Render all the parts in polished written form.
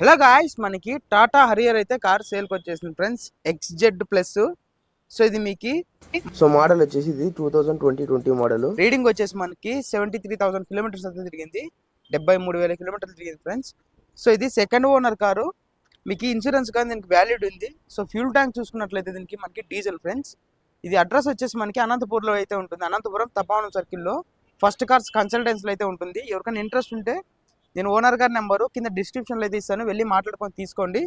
Hello guys, మనకి Tata Harrier అయితే car సేల్కి వచ్చేసింది ఫ్రెండ్స్. XZ plus. సో ఇది మీకు మోడల్ వచ్చేసి ఇది 2020 మోడల్. రీడింగ్ వచ్చేసి మనకి 73,000 కిలోమీటర్స్ అయితే తిరిగింది. 73,000 కిలోమీటర్లు తిరిగింది ఫ్రెండ్స్. సో ఇది సెకండ్ ఓనర్ కారు. మీకు ఇన్సూరెన్స్ కానీ దీనికి వ్యాలిడ్ ఉంది. సో ఫ్యూల్ ట్యాంక్ చూసుకున్నట్లయితే దీనికి మనకి డీజిల్ ఫ్రెండ్స్. ఇది అడ్రస్ వచ్చేసి మనకి అనంతపూర్లో అయితే ఉంటుంది. అనంతపురం తపావనం సర్కిల్లో ఫస్ట్ కార్స్ కన్సల్టెన్సీలో అయితే ఉంటుంది. ఎవరికైనా ఇంట్రెస్ట్ ఉంటే నేను ఓనర్ గారి నెంబరు కింద డిస్క్రిప్షన్లో అయితే ఇస్తాను, వెళ్ళి మాట్లాడుకొని తీసుకోండి.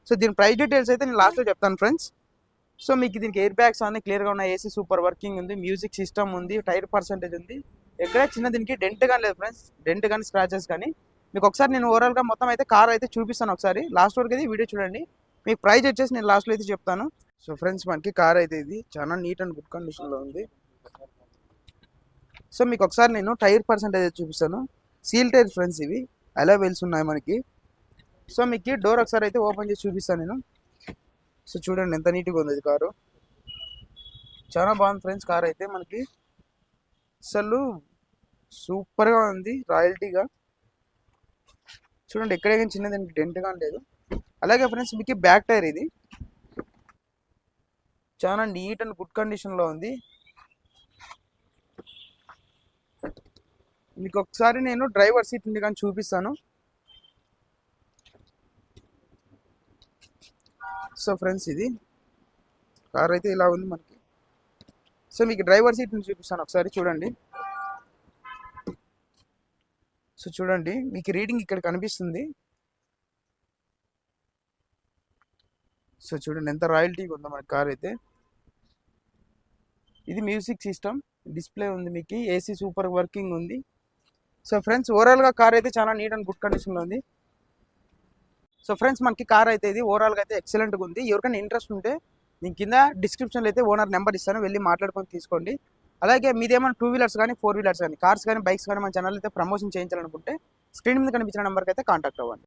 సో దీని ప్రైస్ డీటెయిల్స్ అయితే నేను లాస్ట్లో చెప్తాను ఫ్రెండ్స్. సో మీకు దీనికి ఎయిర్ బ్యాగ్స్ అన్ని క్లియర్గా ఉన్నాయి, ఏసీ సూపర్ వర్కింగ్ ఉంది, మ్యూజిక్ సిస్టమ్ ఉంది, టైర్ పర్సెంటేజ్ ఉంది. ఎక్కడ చిన్న దీనికి డెంట్ కానీ లేదు ఫ్రెండ్స్, డెంట్ కానీ స్క్రాచెస్ కానీ. మీకు ఒకసారి నేను ఓవరాల్గా మొత్తం అయితే కార్ అయితే చూపిస్తాను. ఒకసారి లాస్ట్ వరకు అయితే వీడియో చూడండి. మీకు ప్రైస్ వచ్చేసి నేను లాస్ట్లో అయితే చెప్తాను. సో ఫ్రెండ్స్, మనకి కార్ అయితే ఇది చాలా నీట్ అండ్ గుడ్ కండిషన్లో ఉంది. సో మీకు ఒకసారి నేను టైర్ పర్సెంటేజ్ చూపిస్తాను. సీల్ టైర్ ఫ్రెండ్స్, ఇవి అలా వెల్స్ ఉన్నాయి మనకి. సో మీకు డోర్ ఒకసారి అయితే ఓపెన్ చేసి చూపిస్తాను నేను. సో చూడండి ఎంత నీట్గా ఉంది కారు, చాలా బాగుంది ఫ్రెండ్స్. కార్ అయితే మనకి అసలు సూపర్గా ఉంది, రాయల్టీగా. చూడండి ఎక్కడే కానీ చిన్న దానికి డెంట్గా లేదు. అలాగే ఫ్రెండ్స్, మీకు బ్యాక్ టైర్ ఇది చాలా నీట్ అండ్ గుడ్ కండిషన్లో ఉంది. మీకు ఒకసారి నేను డ్రైవర్ సీట్ ఉంది కానీ చూపిస్తాను. సో ఫ్రెండ్స్, ఇది కార్ అయితే ఇలా ఉంది మనకి. సో మీకు డ్రైవర్ సీట్ నుంచి చూపిస్తాను, ఒకసారి చూడండి. సో చూడండి, మీకు రీడింగ్ ఇక్కడ కనిపిస్తుంది. సో చూడండి ఎంత రాయల్టీగా ఉందో మన కార్ అయితే. ఇది మ్యూజిక్ సిస్టమ్ డిస్ప్లే ఉంది, మీకు ఏసీ సూపర్ వర్కింగ్ ఉంది. సో ఫ్రెండ్స్, ఓవరాల్గా కార్ అయితే చాలా నీట్ అండ్ గుడ్ కండిషన్లో ఉంది. సో ఫ్రెండ్స్, మనకి కార్ అయితే ఇది ఓవరాల్గా అయితే ఎక్సలెంట్గా ఉంది. ఎవరికైనా ఇంట్రెస్ట్ ఉంటే నేను కింద డిస్క్రిప్షన్లో అయితే ఓనర్ నెంబర్ ఇస్తాను, వెళ్ళి మాట్లాడుకొని తీసుకోండి. అలాగే మీదేమైనా 2 వీలర్స్ కానీ 4 వీలర్స్ కానీ కార్స్ కానీ బైక్స్ కానీ మన ఛానల్ అయితే ప్రమోషన్ చేయించాలనుకుంటే స్క్రీన్ మీద కనిపించిన నెంబర్కి అయితే కాంటాక్ట్ అవ్వండి.